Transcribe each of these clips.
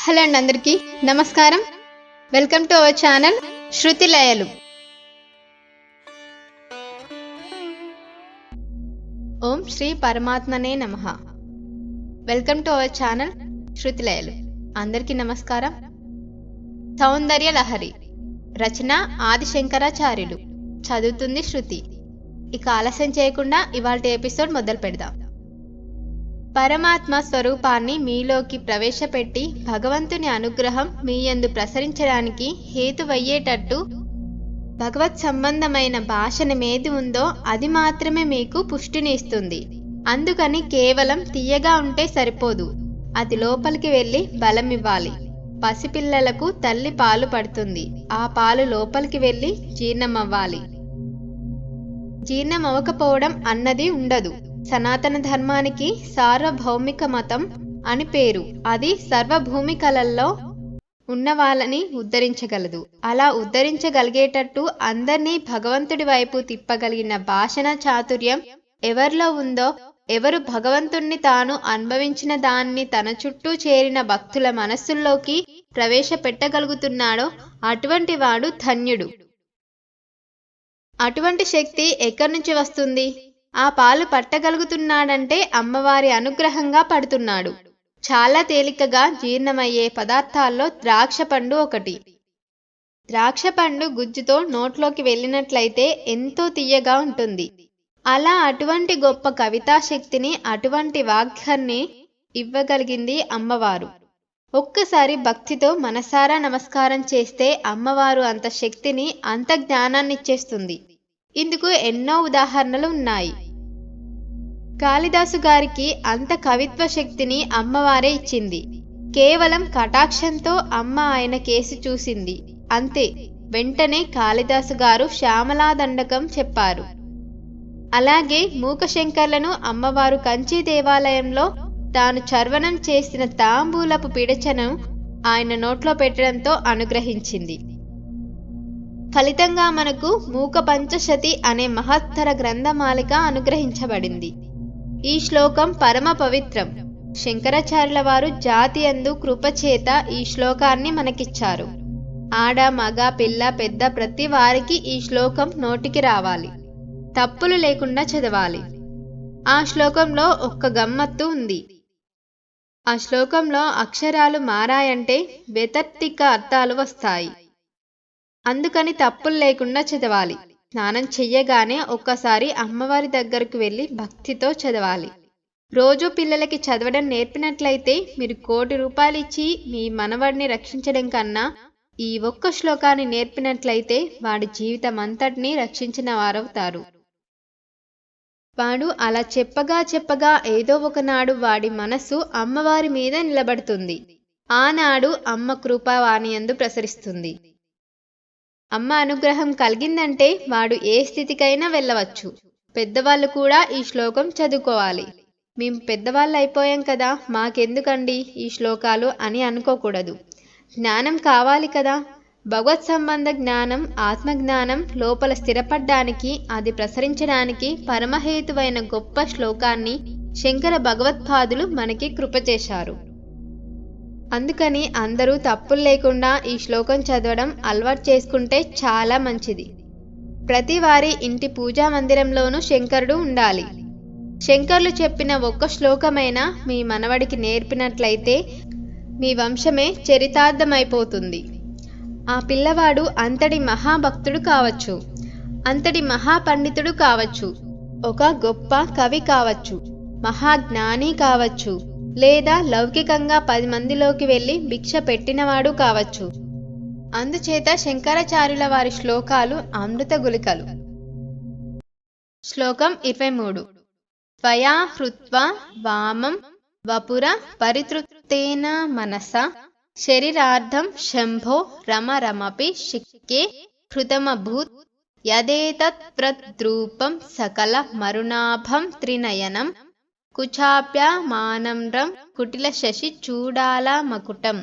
Hello అండి, అందరికీ నమస్కారం. వెల్కమ్ టు అవర్ ఛానల్ శృతి లయలు. ఓం శ్రీ పరమాత్మనే నమః. వెల్కమ్ టు అవర్ ఛానల్ శృతి లయలు. అందరికీ నమస్కారం. సౌందర్య లహరి రచన ఆదిశంకరాచార్యులు. చదువుతుంది శృతి. ఇక ఆలస్యం చేయకుండా ఇవాల్టి ఎపిసోడ్ మొదలు పెడదాం. పరమాత్మ స్వరూపాన్ని మీలోకి ప్రవేశపెట్టి భగవంతుని అనుగ్రహం మీ యందు ప్రసరించడానికి హేతువయ్యేటట్టు భగవత్ సంబంధమైన భాషణమేది ఉందో అది మాత్రమే మీకు పుష్టిని ఇస్తుంది. అందుకని కేవలం తీయగా ఉంటే సరిపోదు, అది లోపలికి వెళ్ళి బలమివ్వాలి. పసిపిల్లలకు తల్లి పాలు పడుతుంది, ఆ పాలు లోపలికి వెళ్ళి జీర్ణమవ్వాలి. జీర్ణమవ్వకపోవడం అన్నది ఉండదు. సనాతన ధర్మానికి సార్వభౌమిక మతం అని పేరు. అది సర్వభూమికలలో ఉన్న వాళ్ళని ఉద్ధరించగలదు. అలా ఉద్ధరించగలిగేటట్టు అందర్నీ భగవంతుడి వైపు తిప్పగలిగిన భాషణ చాతుర్యం ఎవరిలో ఉందో, ఎవరు భగవంతుణ్ణి తాను అనుభవించిన దాన్ని తన చుట్టూ చేరిన భక్తుల మనస్సుల్లోకి ప్రవేశపెట్టగలుగుతున్నాడో అటువంటి వాడు ధన్యుడు. అటువంటి శక్తి ఎక్కడి నుంచి వస్తుంది? ఆ పాలు పట్టగలుగుతున్నాడంటే అమ్మవారి అనుగ్రహంగా పడుతున్నాడు. చాలా తేలికగా జీర్ణమయ్యే పదార్థాల్లో ద్రాక్ష పండు ఒకటి. ద్రాక్ష పండు గుజ్జుతో నోట్లోకి వెళ్ళినట్లయితే ఎంతో తీయగా ఉంటుంది. అలా అటువంటి గొప్ప కవితా శక్తిని, అటువంటి వాగ్దాన్ని ఇవ్వగలిగింది అమ్మవారు. ఒక్కసారి భక్తితో మనసారా నమస్కారం చేస్తే అమ్మవారు అంత శక్తిని, అంత జ్ఞానాన్ని ఇచ్చేస్తుంది. ఇందుకు ఎన్నో ఉదాహరణలు ఉన్నాయి. కాళిదాసు గారికి అంత కవిత్వ శక్తిని అమ్మవారే ఇచ్చింది. కేవలం కటాక్షంతో అమ్మ ఆయన కేసి చూసింది, అంతే. వెంటనే కాళిదాసు గారు శ్యామలా దండకం చెప్పారు. అలాగే మూకశంకర్లను అమ్మవారు కంచి దేవాలయంలో తాను చర్వణం చేసిన తాంబూలపు పిడచను ఆయన నోట్లో పెట్టడంతో అనుగ్రహించింది. ఫలితంగా మనకు మూక పంచశతి అనే మహత్తర గ్రంథమాలిక అనుగ్రహించబడింది. ఈ శ్లోకం పరమ పవిత్రం. శంకరాచార్యుల వారు జాతి యందు కృపచేత ఈ శ్లోకాన్ని మనకిచ్చారు. ఆడ, మగ, పిల్ల, పెద్ద ప్రతి వారికి ఈ శ్లోకం నోటికి రావాలి. తప్పులు లేకుండా చదవాలి. ఆ శ్లోకంలో ఒక్క గమ్మత్తు ఉంది. ఆ శ్లోకంలో అక్షరాలు మారాయంటే వ్యతర్తిక అర్థాలు వస్తాయి. అందుకని తప్పులు లేకుండా చదవాలి. స్నానం చెయ్యగానే ఒక్కసారి అమ్మవారి దగ్గరకు వెళ్ళి భక్తితో చదవాలి. రోజు పిల్లలకి చదవడం నేర్పినట్లయితే మీరు 1,00,00,000 రూపాయలు ఇచ్చి మీ మనవడిని రక్షించడం కన్నా ఈ ఒక్క శ్లోకాన్ని నేర్పినట్లయితే వాడి జీవితం అంతటినీ రక్షించిన వారవుతారు. వాడు అలా చెప్పగా ఏదో ఒకనాడు వాడి మనసు అమ్మవారి మీద నిలబడుతుంది. ఆనాడు అమ్మ కృప వాని యందు ప్రసరిస్తుంది. అమ్మ అనుగ్రహం కలిగిందంటే వాడు ఏ స్థితికైనా వెళ్ళవచ్చు. పెద్దవాళ్ళు కూడా ఈ శ్లోకం చదువుకోవాలి. మేము పెద్దవాళ్ళు అయిపోయాం కదా, మాకెందుకండి ఈ శ్లోకాలు అని అనుకోకూడదు. జ్ఞానం కావాలి కదా. భగవత్ సంబంధ జ్ఞానం, ఆత్మజ్ఞానం లోపల స్థిరపడ్డానికి, అది ప్రసరించడానికి పరమహేతువైన గొప్ప శ్లోకాన్ని శంకర భగవత్పాదులు మనకి కృప చేశారు. అందుకని అందరూ తప్పులు లేకుండా ఈ శ్లోకం చదవడం అలవాటు చేసుకుంటే చాలా మంచిది. ప్రతి వారి ఇంటి పూజా మందిరంలోనూ శంకరుడు ఉండాలి. శంకర్లు చెప్పిన ఒక్క శ్లోకమైనా మీ మనవడికి నేర్పినట్లయితే మీ వంశమే చరితార్థమైపోతుంది. ఆ పిల్లవాడు అంతటి మహాభక్తుడు కావచ్చు, అంతటి మహాపండితుడు కావచ్చు, ఒక గొప్ప కవి కావచ్చు, మహాజ్ఞాని కావచ్చు, లేదా లౌకికంగా 10 మందిలోకి వెళ్ళి భిక్ష పెట్టినవాడు కావచ్చు. అందుచేత శంకరాచార్యుల వారి శ్లోకాలు అమృత గుళికలు. శ్లోకం 23. త్వయా హృత్వా వామం వపుర పరితృప్తేన మనసా శరీరార్థం శంభో రమరమపి శిక్కే కృతమభూత్ యదేతత్ ప్రద్రూపం సకల మరునాభం త్రినయనం కుచాప్యమానంరం కుటిల శశి చూడాల మకుటం.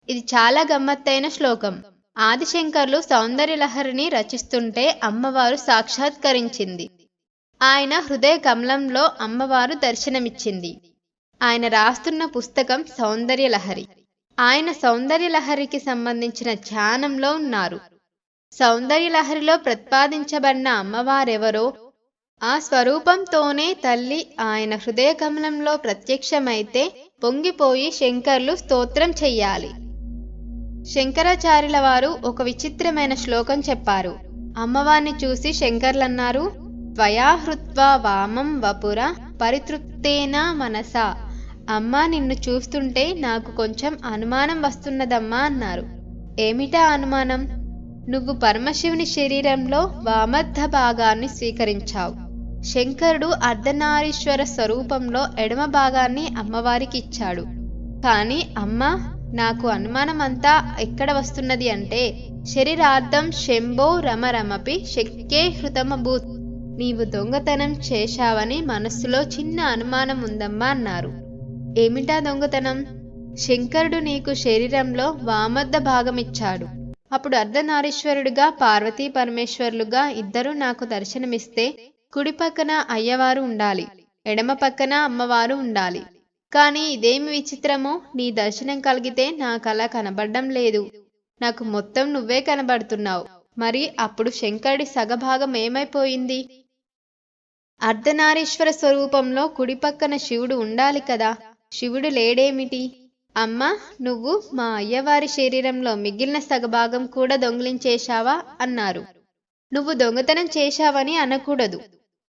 ఇది చాలా గమ్మత్తైన శ్లోకం. ఆదిశంకర్లు సౌందర్యలహరిని రచిస్తుంటే అమ్మవారు సాక్షాత్కరించింది. ఆయన హృదయ కమలంలో అమ్మవారు దర్శనమిచ్చింది. ఆయన రాస్తున్న పుస్తకం సౌందర్యలహరి. ఆయన సౌందర్యలహరికి సంబంధించిన ధ్యానంలో ఉన్నారు. సౌందర్యలహరిలో ప్రతిపాదించబడిన అమ్మవారెవరో ఆ స్వరూపంతోనే తల్లి ఆయన హృదయ కమలంలో ప్రత్యక్షమైతే పొంగిపోయి శంకర్లు స్తోత్రం చెయ్యాలి. శంకరాచార్యుల వారు ఒక విచిత్రమైన శ్లోకం చెప్పారు. అమ్మవారిని చూసి శంకర్లన్నారు, త్వయా హృత్వా వామం వపుర పరితృప్తేన మనసా. అమ్మా, నిన్ను చూస్తుంటే నాకు కొంచెం అనుమానం వస్తున్నదమ్మా అన్నారు. ఏమిటా అనుమానం? నువ్వు పరమశివుని శరీరంలో వామర్థ భాగాన్ని స్వీకరించావు. శంకరుడు అర్ధనారీశ్వర స్వరూపంలో ఎడమ భాగాన్ని అమ్మవారికి ఇచ్చాడు. కాని అమ్మా, నాకు అనుమానం అంతా ఎక్కడ వస్తున్నది అంటే, శరీరార్థం శంభో రమరమపి శక్యే హృతమభూత్. నీవు దొంగతనం చేశావని మనస్సులో చిన్న అనుమానం ఉందమ్మా అన్నారు. ఏమిటా దొంగతనం? శంకరుడు నీకు శరీరంలో వామర్థ భాగమిచ్చాడు. అప్పుడు అర్ధనారీశ్వరుడుగా పార్వతీ పరమేశ్వరులుగా ఇద్దరు నాకు దర్శనమిస్తే కుడి పక్కన అయ్యవారు ఉండాలి, ఎడమ పక్కన అమ్మవారు ఉండాలి. కాని ఇదేమి విచిత్రమో, నీ దర్శనం కలిగితే నాకలా కనబడ్డం లేదు. నాకు మొత్తం నువ్వే కనబడుతున్నావు. మరి అప్పుడు శంకరుడి సగభాగం ఏమైపోయింది? అర్ధనారీశ్వర స్వరూపంలో కుడి పక్కన శివుడు ఉండాలి కదా, శివుడు లేడేమిటి? అమ్మా, నువ్వు మా అయ్యవారి శరీరంలో మిగిలిన సగభాగం కూడా దొంగిలించేశావా అన్నారు. నువ్వు దొంగతనం చేశావని అనకూడదు.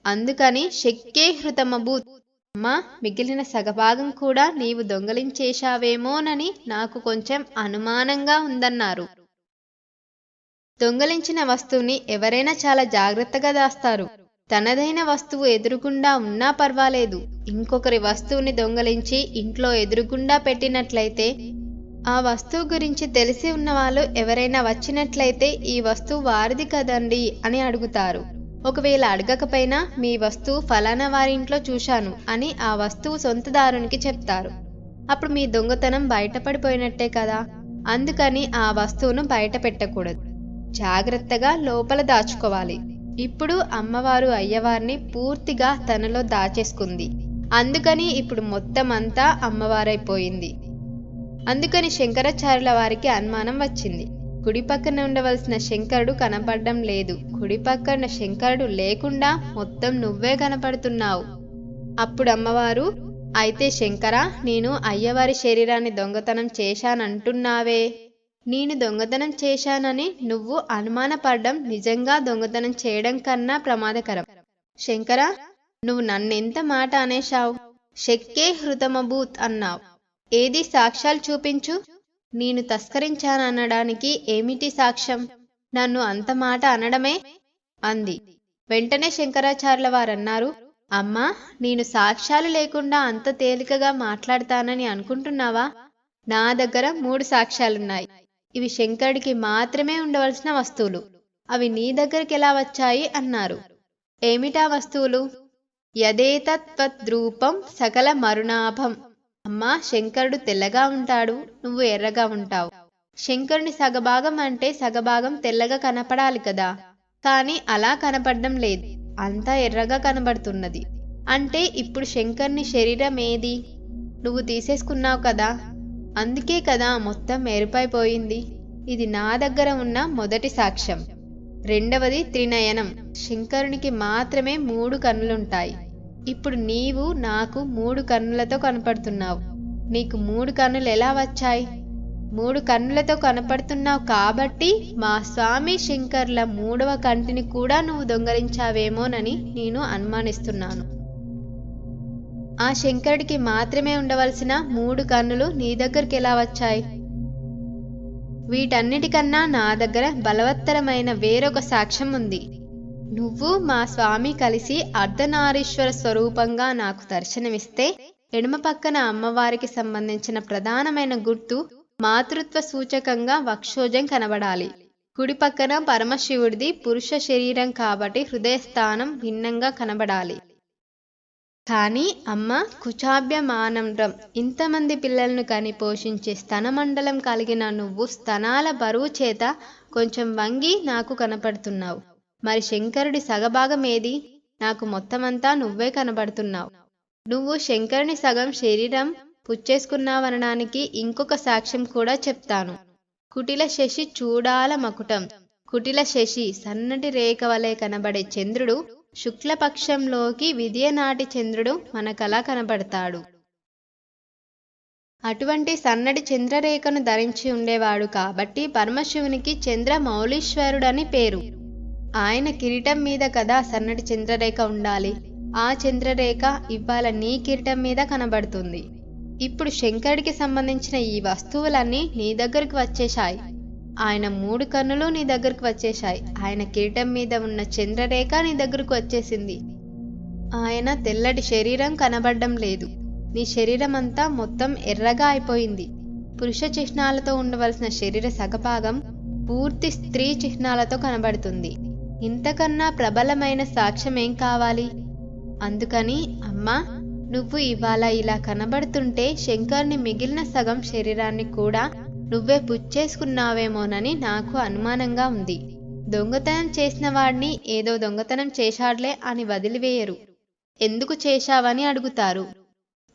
అందుకని శక్యే హృతమభూత్. అమ్మా, మిగిలిన సగభాగం కూడా నీవు దొంగలించేశావేమోనని నాకు కొంచెం అనుమానంగా ఉందన్నారు. దొంగలించిన వస్తువుని ఎవరైనా చాలా జాగ్రత్తగా దాస్తారు. తనదైన వస్తువు ఎదురుగుండా ఉన్నా పర్వాలేదు. ఇంకొకరి వస్తువుని దొంగలించి ఇంట్లో ఎదురుగుండా పెట్టినట్లయితే, ఆ వస్తువు గురించి తెలిసి ఉన్నవాళ్ళు ఎవరైనా వచ్చినట్లయితే ఈ వస్తువు వారిది కదండి అని అడుగుతారు. ఒకవేళ అడగకపోయినా మీ వస్తువు ఫలానా వారింట్లో చూశాను అని ఆ వస్తువు సొంతదారునికి చెప్తారు. అప్పుడు మీ దొంగతనం బయటపడిపోయినట్టే కదా. అందుకని ఆ వస్తువును బయట పెట్టకూడదు, జాగ్రత్తగా లోపల దాచుకోవాలి. ఇప్పుడు అమ్మవారు అయ్యవారిని పూర్తిగా తనలో దాచేసుకుంది. అందుకని ఇప్పుడు మొత్తం అంతా అమ్మవారైపోయింది. అందుకని శంకరాచార్యుల వారికి అనుమానం వచ్చింది. కుడి పక్కన ఉండవలసిన శంకరుడు కనపడడం లేదు. కుడి పక్కన శంకరుడు లేకుండా మొత్తం నువ్వే కనపడుతున్నావు. అప్పుడు అమ్మవారు, అయితే శంకరా, నేను అయ్యవారి శరీరాన్ని దొంగతనం చేశానంటున్నావే. నేను దొంగతనం చేశానని నువ్వు అనుమానపడ్డం నిజంగా దొంగతనం చేయడం కన్నా ప్రమాదకరం. శంకరా, నువ్వు నన్నెంత మాట అనేశావు? శక్యే హృతమభూత్ అన్నావు. ఏది సాక్ష్యాలు చూపించు. నేను తస్కరించాననడానికి ఏమిటి సాక్ష్యం? నన్ను అంత మాట అనడమే అంది. వెంటనే శంకరాచార్యుల వారన్నారు, అమ్మా, నేను సాక్ష్యాలు లేకుండా అంత తేలికగా మాట్లాడతానని అనుకుంటున్నావా? నా దగ్గర 3 సాక్ష్యాలున్నాయి. ఇవి శంకరుడికి మాత్రమే ఉండవలసిన వస్తువులు. అవి నీ దగ్గరికి ఎలా వచ్చాయి అన్నారు. ఏమిటా వస్తువులు? యదేతత్వద్రూపం సకల మరుణాభం. అమ్మా, శంకరుడు తెల్లగా ఉంటాడు, నువ్వు ఎర్రగా ఉంటావు. శంకరుని సగభాగం అంటే సగభాగం తెల్లగా కనపడాలి కదా. కాని అలా కనపడడం లేదు, అంతా ఎర్రగా కనబడుతున్నది. అంటే ఇప్పుడు శంకరుని శరీరం ఏది? నువ్వు తీసేసుకున్నావు కదా, అందుకే కదా మొత్తం ఎరుపైపోయింది. ఇది నా దగ్గర ఉన్న మొదటి సాక్ష్యం. రెండవది త్రినయనం. శంకరునికి మాత్రమే 3 కన్నులుంటాయి. ఇప్పుడు నీవు నాకు 3 కన్నులతో కనపడుతున్నావు. నీకు 3 కన్నులు ఎలా వచ్చాయి? 3 కన్నులతో కనపడుతున్నావు కాబట్టి మా స్వామి శంకర్ల 3వ కంటిని కూడా నువ్వు దొంగలించావేమోనని నేను అనుమానిస్తున్నాను. ఆ శంకరుడికి మాత్రమే ఉండవలసిన 3 కన్నులు నీ దగ్గరికి ఎలా వచ్చాయి? వీటన్నిటికన్నా నా దగ్గర బలవత్తరమైన వేరొక సాక్ష్యం ఉంది. నువ్వు మా స్వామి కలిసి అర్ధనారీశ్వర స్వరూపంగా నాకు దర్శనమిస్తే ఎడమ పక్కన అమ్మవారికి సంబంధించిన ప్రధానమైన గుర్తు మాతృత్వ సూచకంగా వక్షోజం కనబడాలి. కుడి పక్కన పరమశివుడిది పురుష శరీరం కాబట్టి హృదయస్థానం భిన్నంగా కనబడాలి. కానీ అమ్మ, కుచాభ్యమానంరం ఇంతమంది పిల్లలను కని పోషించే స్తనమండలం కలిగిన నువ్వు స్తనాల బరువు చేత కొంచెం వంగి నాకు కనపడుతున్నావు. మరి శంకరుడి సగభాగం ఏది? నాకు మొత్తమంతా నువ్వే కనబడుతున్నావు. నువ్వు శంకరుని సగం శరీరం పుచ్చేసుకున్నావనడానికి ఇంకొక సాక్ష్యం కూడా చెప్తాను. కుటిల శశి చూడాల మకుటం. కుటిల శశి సన్నటి రేఖ వలె కనబడే చంద్రుడు శుక్లపక్షంలోకి విదియ నాటి చంద్రుడు మనకలా కనబడతాడు. అటువంటి సన్నటి చంద్రరేఖను ధరించి ఉండేవాడు కాబట్టి పరమశివునికి చంద్రమౌళీశ్వరుడని పేరు. ఆయన కిరీటం మీద కదా సన్నటి చంద్రరేఖ ఉండాలి. ఆ చంద్రరేఖ ఇవాళ నీ కిరీటం మీద కనబడుతుంది. ఇప్పుడు శంకరుడికి సంబంధించిన ఈ వస్తువులన్నీ నీ దగ్గరకు వచ్చేశాయి. ఆయన 3 కన్నులు నీ దగ్గరకు వచ్చేశాయి. ఆయన కిరీటం మీద ఉన్న చంద్రరేఖ నీ దగ్గరకు వచ్చేసింది. ఆయన తెల్లటి శరీరం కనబడడం లేదు. నీ శరీరం అంతా మొత్తం ఎర్రగా అయిపోయింది. పురుష చిహ్నాలతో ఉండవలసిన శరీర సగభాగం పూర్తి స్త్రీ చిహ్నాలతో కనబడుతుంది. ఇంతకన్నా ప్రబలమైన సాక్ష్యం ఏం కావాలి? అందుకని అమ్మా, నువ్వు ఇవాళ ఇలా కనబడుతుంటే శంకర్ని మిగిలిన సగం శరీరాన్ని కూడా నువ్వే పుచ్చేసుకున్నావేమోనని నాకు అనుమానంగా ఉంది. దొంగతనం చేసిన వాడిని ఏదో దొంగతనం చేశాడులే అని వదిలివేయరు. ఎందుకు చేశావని అడుగుతారు.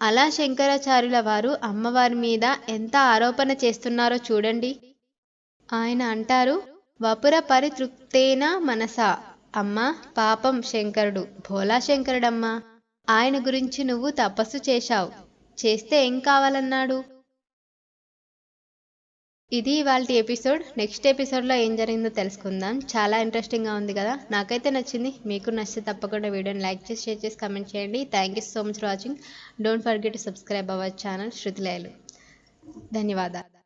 అలా శంకరాచార్యుల వారు అమ్మవారి మీద ఎంత ఆరోపణ చేస్తున్నారో చూడండి. ఆయన అంటారు, వపుర పరితృప్తేన మనసా. అమ్మా, పాపం శంకరుడు, భోలా శంకరుడమ్మా. ఆయన గురించి నువ్వు తపస్సు చేశావు. చేస్తే ఏం కావాలన్నాడు? ఇది ఇవాల్టి ఎపిసోడ్. నెక్స్ట్ ఎపిసోడ్లో ఏం జరిగిందో తెలుసుకుందాం. చాలా ఇంట్రెస్టింగ్గా ఉంది కదా. నాకైతే నచ్చింది. మీకు నచ్చితే తప్పకుండా వీడియోని లైక్ చేసి, షేర్ చేసి, కామెంట్ చేయండి. Thank you so much for watching. Don't forget to subscribe our channel Shrutilayalu. ధన్యవాదాలు.